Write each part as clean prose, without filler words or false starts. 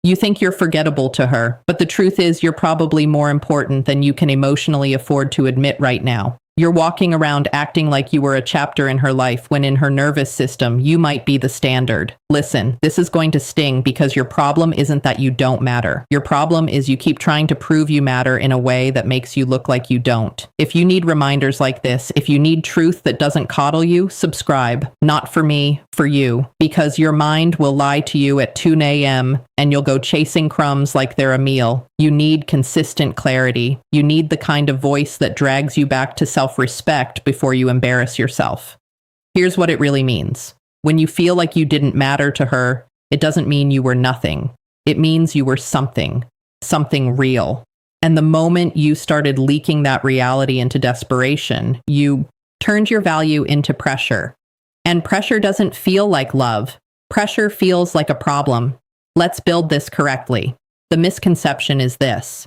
You think you're forgettable to her, but the truth is you're probably more important than you can emotionally afford to admit right now. You're walking around acting like you were a chapter in her life when in her nervous system, you might be the standard. Listen, this is going to sting because your problem isn't that you don't matter. Your problem is you keep trying to prove you matter in a way that makes you look like you don't. If you need reminders like this, if you need truth that doesn't coddle you, subscribe. Not for me, for you. Because your mind will lie to you at 2 a.m. and you'll go chasing crumbs like they're a meal. You need consistent clarity. You need the kind of voice that drags you back to self-respect before you embarrass yourself. Here's what it really means. When you feel like you didn't matter to her, it doesn't mean you were nothing. It means you were something real. And the moment you started leaking that reality into desperation, you turned your value into pressure. And pressure doesn't feel like love. Pressure feels like a problem. Let's build this correctly. The misconception is this.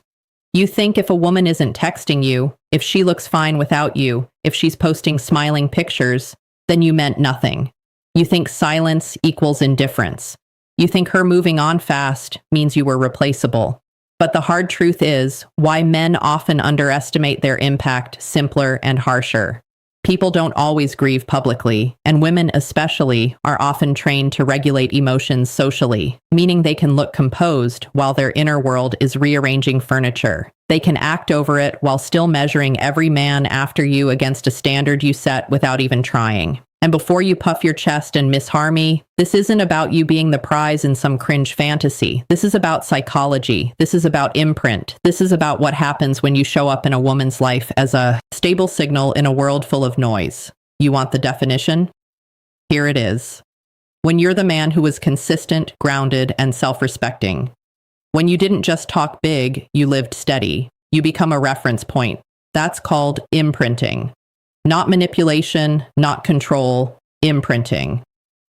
You think if a woman isn't texting you, if she looks fine without you, if she's posting smiling pictures, then you meant nothing. You think silence equals indifference. You think her moving on fast means you were replaceable. But the hard truth is, why men often underestimate their impact simpler and harsher. People don't always grieve publicly, and women especially are often trained to regulate emotions socially, meaning they can look composed while their inner world is rearranging furniture. They can act over it while still measuring every man after you against a standard you set without even trying. And before you puff your chest and misharm me, this isn't about you being the prize in some cringe fantasy. This is about psychology. This is about imprint. This is about what happens when you show up in a woman's life as a stable signal in a world full of noise. You want the definition? Here it is. When you're the man who was consistent, grounded, and self-respecting. When you didn't just talk big, you lived steady. You become a reference point. That's called imprinting. Not manipulation, not control, imprinting.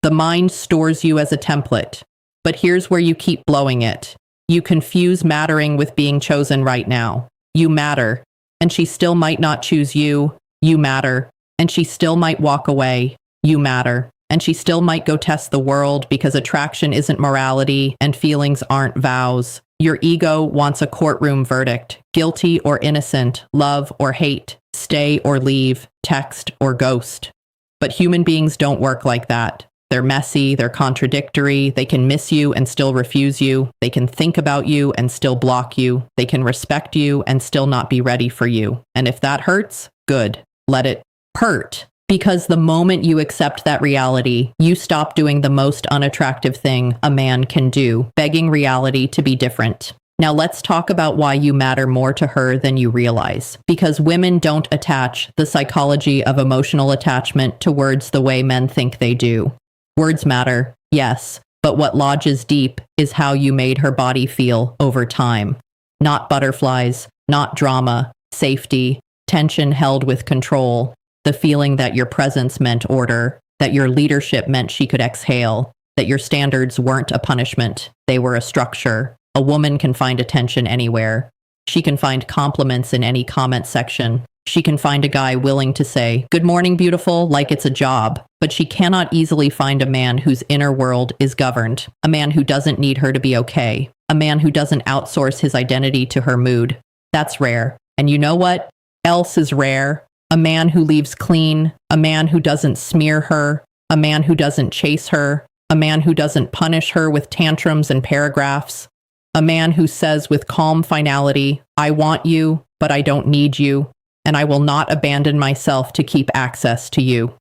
The mind stores you as a template. But here's where you keep blowing it. You confuse mattering with being chosen right now. You matter, and she still might not choose you. You matter, and she still might walk away. You matter, and she still might go test the world because attraction isn't morality and feelings aren't vows. Your ego wants a courtroom verdict, guilty or innocent, love or hate, stay or leave, text or ghost. But human beings don't work like that. They're messy, they're contradictory, they can miss you and still refuse you, they can think about you and still block you, they can respect you and still not be ready for you. And if that hurts, good, let it hurt. Because the moment you accept that reality, you stop doing the most unattractive thing a man can do, begging reality to be different. Now let's talk about why you matter more to her than you realize. Because women don't attach the psychology of emotional attachment to words the way men think they do. Words matter, yes, but what lodges deep is how you made her body feel over time. Not butterflies, not drama, safety, tension held with control. The feeling that your presence meant order, that your leadership meant she could exhale, that your standards weren't a punishment, they were a structure. A woman can find attention anywhere. She can find compliments in any comment section. She can find a guy willing to say, "Good morning, beautiful," like it's a job. But she cannot easily find a man whose inner world is governed. A man who doesn't need her to be okay. A man who doesn't outsource his identity to her mood. That's rare. And you know what else is rare? A man who leaves clean, a man who doesn't smear her, a man who doesn't chase her, a man who doesn't punish her with tantrums and paragraphs, a man who says with calm finality, "I want you, but I don't need you, and I will not abandon myself to keep access to you."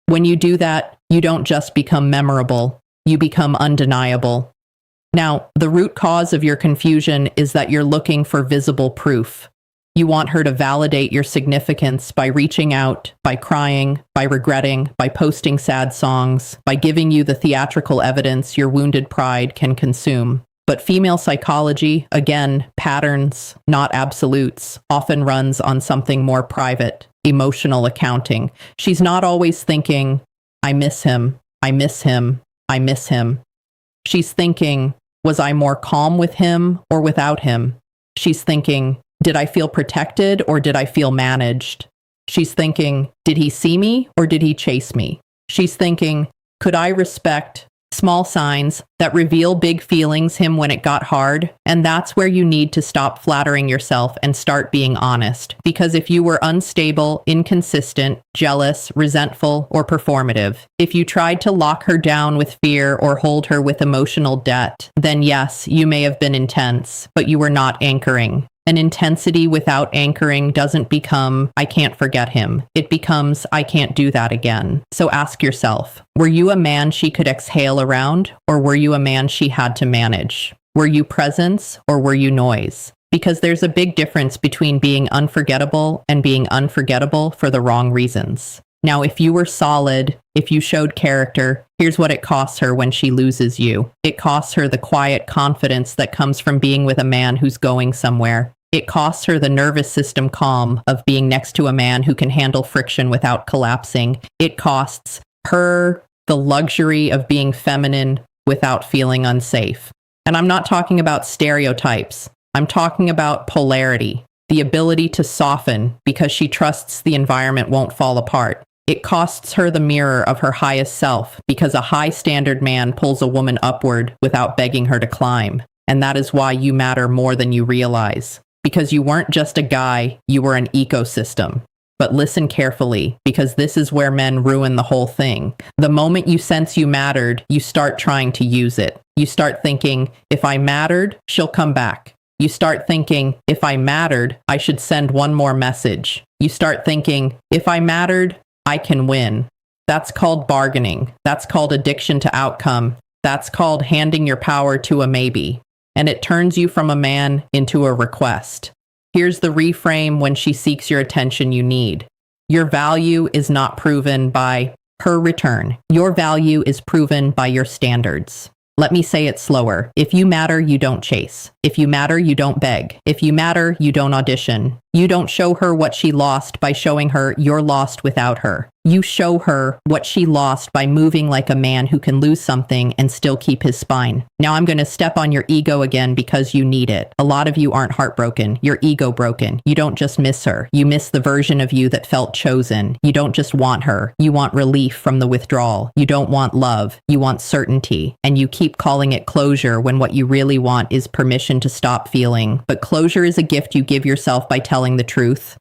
When you do that, you don't just become memorable, you become undeniable. Now, the root cause of your confusion is that you're looking for visible proof. You want her to validate your significance by reaching out, by crying, by regretting, by posting sad songs, by giving you the theatrical evidence your wounded pride can consume. But female psychology, again, patterns, not absolutes, often runs on something more private, emotional accounting. She's not always thinking, "I miss him, I miss him, I miss him." She's thinking, "Was I more calm with him or without him?" She's thinking, "Did I feel protected or did I feel managed?" She's thinking, "Did he see me or did he chase me?" She's thinking, "Could I respect Small signs that reveal big feelings him when it got hard, and that's where you need to stop flattering yourself and start being honest. Because if you were unstable, inconsistent, jealous, resentful, or performative, if you tried to lock her down with fear or hold her with emotional debt, then yes, you may have been intense, but you were not anchoring. An intensity without anchoring doesn't become, I can't forget him. It becomes, I can't do that again. So ask yourself, were you a man she could exhale around, or were you a man she had to manage? Were you presence, or were you noise? Because there's a big difference between being unforgettable and being unforgettable for the wrong reasons. Now, if you were solid, if you showed character, here's what it costs her when she loses you. It costs her the quiet confidence that comes from being with a man who's going somewhere. It costs her the nervous system calm of being next to a man who can handle friction without collapsing. It costs her the luxury of being feminine without feeling unsafe. And I'm not talking about stereotypes. I'm talking about polarity, the ability to soften because she trusts the environment won't fall apart. It costs her the mirror of her highest self because a high standard man pulls a woman upward without begging her to climb. And that is why you matter more than you realize. Because you weren't just a guy, you were an ecosystem. But listen carefully, because this is where men ruin the whole thing. The moment you sense you mattered, you start trying to use it. You start thinking, if I mattered, she'll come back. You start thinking, if I mattered, I should send one more message. You start thinking, if I mattered, I can win. That's called bargaining. That's called addiction to outcome. That's called handing your power to a maybe. And it turns you from a man into a request. Here's the reframe when she seeks your attention you need. Your value is not proven by her return. Your value is proven by your standards. Let me say it slower. If you matter, you don't chase. If you matter, you don't beg. If you matter, you don't audition. You don't show her what she lost by showing her you're lost without her. You show her what she lost by moving like a man who can lose something and still keep his spine. Now I'm going to step on your ego again because you need it. A lot of you aren't heartbroken. You're ego broken. You don't just miss her. You miss the version of you that felt chosen. You don't just want her. You want relief from the withdrawal. You don't want love. You want certainty. And you keep calling it closure when what you really want is permission to stop feeling. But closure is a gift you give yourself by telling the truth.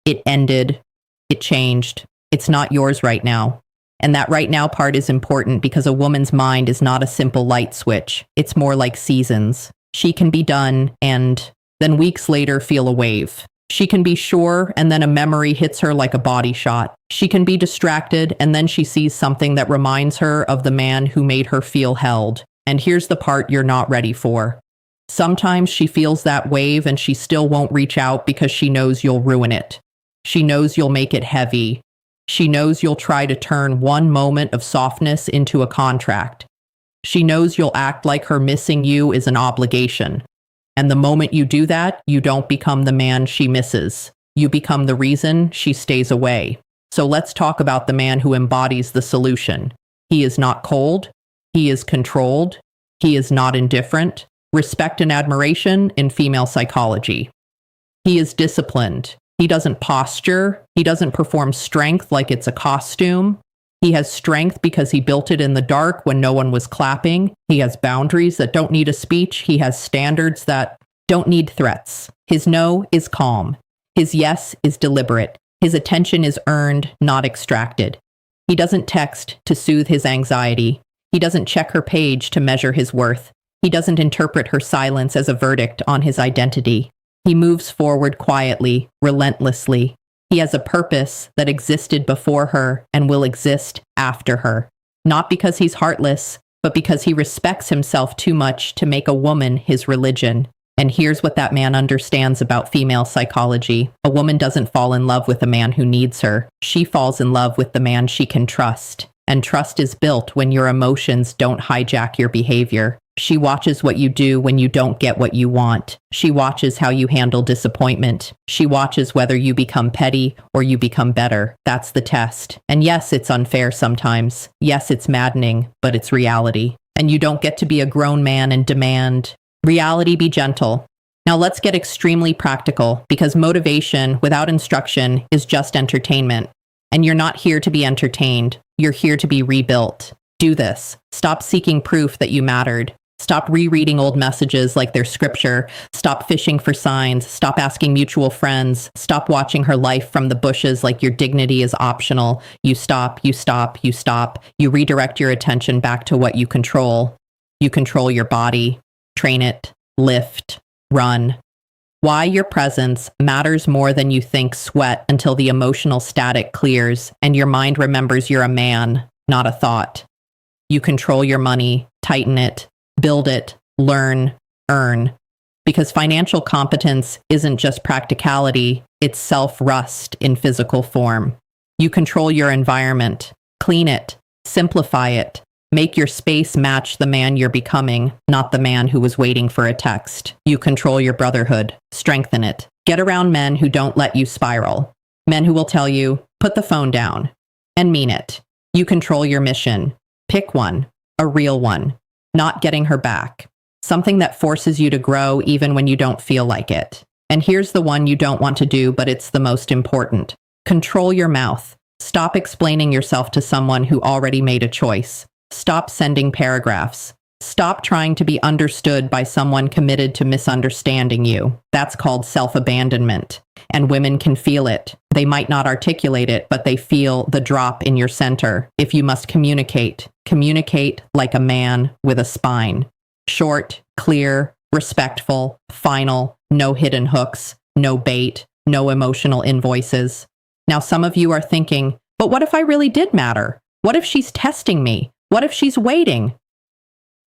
It ended. It changed. It's not yours right now. And that right now part is important because a woman's mind is not a simple light switch. It's more like seasons. She can be done and then weeks later feel a wave. She can be sure and then a memory hits her like a body shot. She can be distracted and then she sees something that reminds her of the man who made her feel held. And here's the part you're not ready for. Sometimes she feels that wave and she still won't reach out because she knows you'll ruin it. She knows you'll make it heavy. She knows you'll try to turn one moment of softness into a contract. She knows you'll act like her missing you is an obligation. And the moment you do that, you don't become the man she misses. You become the reason she stays away. So let's talk about the man who embodies the solution. He is not cold. He is controlled. He is not indifferent. Respect and admiration in female psychology. He is disciplined. He doesn't posture. He doesn't perform strength like it's a costume. He has strength because he built it in the dark when no one was clapping. He has boundaries that don't need a speech. He has standards that don't need threats. His no is calm. His yes is deliberate. His attention is earned, not extracted. He doesn't text to soothe his anxiety. He doesn't check her page to measure his worth. He doesn't interpret her silence as a verdict on his identity. He moves forward quietly, relentlessly. He has a purpose that existed before her and will exist after her. Not because he's heartless, but because he respects himself too much to make a woman his religion. And here's what that man understands about female psychology. A woman doesn't fall in love with a man who needs her. She falls in love with the man she can trust. And trust is built when your emotions don't hijack your behavior. She watches what you do when you don't get what you want. She watches how you handle disappointment. She watches whether you become petty or you become better. That's the test. And yes, it's unfair sometimes. Yes, it's maddening, but it's reality. And you don't get to be a grown man and demand, reality be gentle. Now let's get extremely practical because motivation without instruction is just entertainment. And you're not here to be entertained. You're here to be rebuilt. Do this. Stop seeking proof that you mattered. Stop rereading old messages like they're scripture. Stop fishing for signs. Stop asking mutual friends. Stop watching her life from the bushes like your dignity is optional. You stop, you stop, you stop. You redirect your attention back to what you control. You control your body. Train it. Lift. Run. Why your presence matters more than you think. Sweat until the emotional static clears and your mind remembers you're a man, not a thought. You control your money. Tighten it. Build it, learn, earn. Because financial competence isn't just practicality, it's self-rust in physical form. You control your environment, clean it, simplify it, make your space match the man you're becoming, not the man who was waiting for a text. You control your brotherhood, strengthen it. Get around men who don't let you spiral. Men who will tell you, put the phone down, and mean it. You control your mission. Pick one, a real one. Not getting her back. Something that forces you to grow even when you don't feel like it. And here's the one you don't want to do, but it's the most important. Control your mouth. Stop explaining yourself to someone who already made a choice. Stop sending paragraphs. Stop trying to be understood by someone committed to misunderstanding you. That's called self-abandonment. And women can feel it. They might not articulate it, but they feel the drop in your center. If you must communicate, communicate like a man with a spine. Short, clear, respectful, final, no hidden hooks, no bait, no emotional invoices. Now, some of you are thinking, but what if I really did matter? What if she's testing me? What if she's waiting?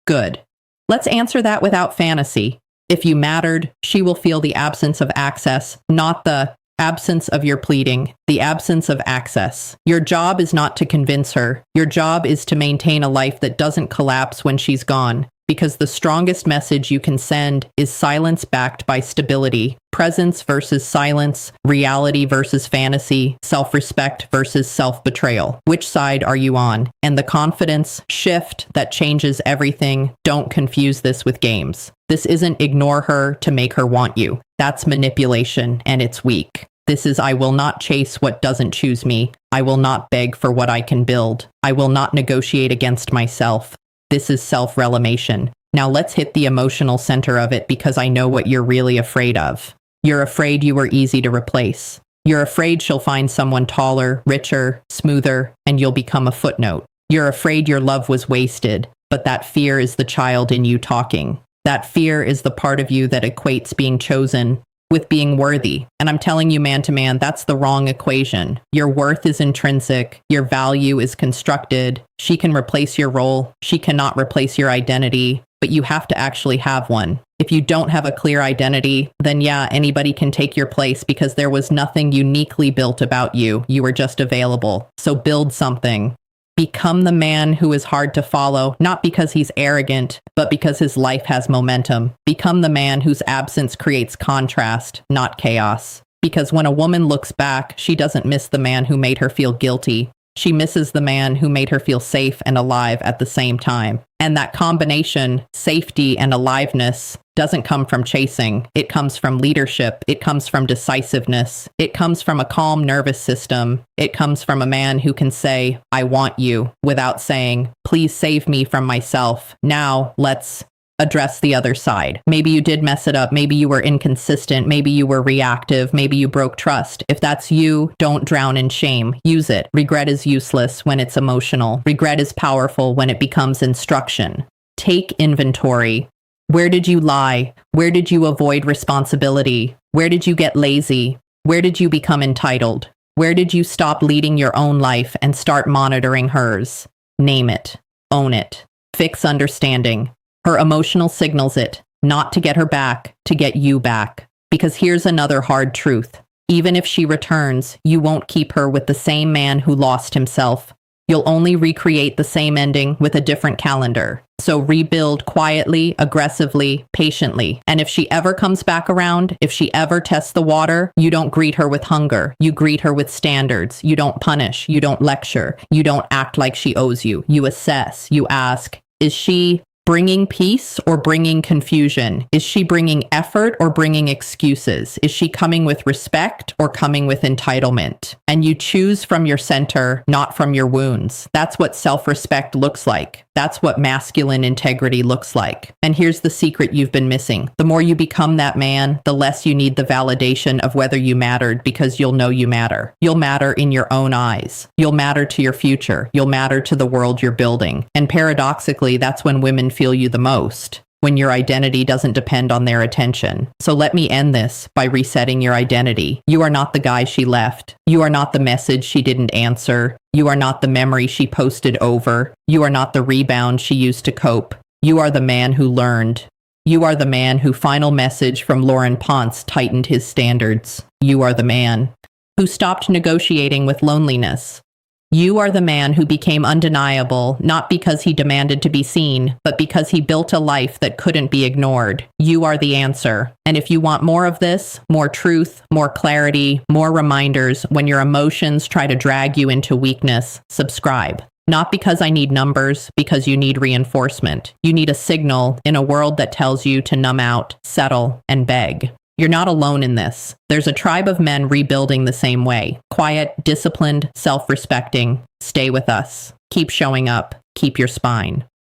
Good. Let's answer that without fantasy. If you mattered, she will feel the absence of access, not the absence of your pleading, the absence of access. Your job is not to convince her. Your job is to maintain a life that doesn't collapse when she's gone. Because the strongest message you can send is silence backed by stability. Presence versus silence, reality versus fantasy, self-respect versus self-betrayal. Which side are you on? And the confidence shift that changes everything. Don't confuse this with games. This isn't ignore her to make her want you. That's manipulation, and it's weak. This is I will not chase what doesn't choose me. I will not beg for what I can build. I will not negotiate against myself. This is self-relimation. Now let's hit the emotional center of it because I know what you're really afraid of. You're afraid you were easy to replace. You're afraid she'll find someone taller, richer, smoother, and you'll become a footnote. You're afraid your love was wasted, but that fear is the child in you talking. That fear is the part of you that equates being chosen with being worthy. And I'm telling you, man to man, that's the wrong equation. Your worth is intrinsic. Your value is constructed. She can replace your role. She cannot replace your identity, but you have to actually have one. If you don't have a clear identity, then yeah, anybody can take your place because there was nothing uniquely built about you. You were just available. So build something. Become the man who is hard to follow, not because he's arrogant, but because his life has momentum. Become the man whose absence creates contrast, not chaos. Because when a woman looks back, she doesn't miss the man who made her feel guilty. She misses the man who made her feel safe and alive at the same time. And that combination, safety and aliveness, doesn't come from chasing. It comes from leadership. It comes from decisiveness. It comes from a calm nervous system. It comes from a man who can say, I want you, without saying, please save me from myself. Now let's address the other side. Maybe you did mess it up. Maybe you were inconsistent. Maybe you were reactive. Maybe you broke trust. If that's you, don't drown in shame. Use it. Regret is useless when it's emotional. Regret is powerful when it becomes instruction. Take inventory. Where did you lie? Where did you avoid responsibility? Where did you get lazy? Where did you become entitled? Where did you stop leading your own life and start monitoring hers? Name it. Own it. Fix understanding. Her emotional signals it, not to get her back, to get you back. Because here's another hard truth. Even if she returns, you won't keep her with the same man who lost himself. You'll only recreate the same ending with a different calendar. So rebuild quietly, aggressively, patiently. And if she ever comes back around, if she ever tests the water, you don't greet her with hunger. You greet her with standards. You don't punish. You don't lecture. You don't act like she owes you. You assess. You ask, is she bringing peace or bringing confusion? Is she bringing effort or bringing excuses? Is she coming with respect or coming with entitlement? And you choose from your center, not from your wounds. That's what self-respect looks like. That's what masculine integrity looks like. And here's the secret you've been missing. The more you become that man, the less you need the validation of whether you mattered, because you'll know you matter. You'll matter in your own eyes. You'll matter to your future. You'll matter to the world you're building. And paradoxically, that's when women feel you the most, when your identity doesn't depend on their attention. So let me end this by resetting your identity. You are not the guy she left. You are not the message she didn't answer. You are not the memory she posted over. You are not the rebound she used to cope. You are the man who learned. You are the man who, final message from Lauren Ponce, tightened his standards. You are the man who stopped negotiating with loneliness. You are the man who became undeniable, not because he demanded to be seen, but because he built a life that couldn't be ignored. You are the answer. And if you want more of this, more truth, more clarity, more reminders when your emotions try to drag you into weakness, subscribe. Not because I need numbers, because you need reinforcement. You need a signal in a world that tells you to numb out, settle, and beg. You're not alone in this. There's a tribe of men rebuilding the same way. Quiet, disciplined, self-respecting. Stay with us. Keep showing up. Keep your spine.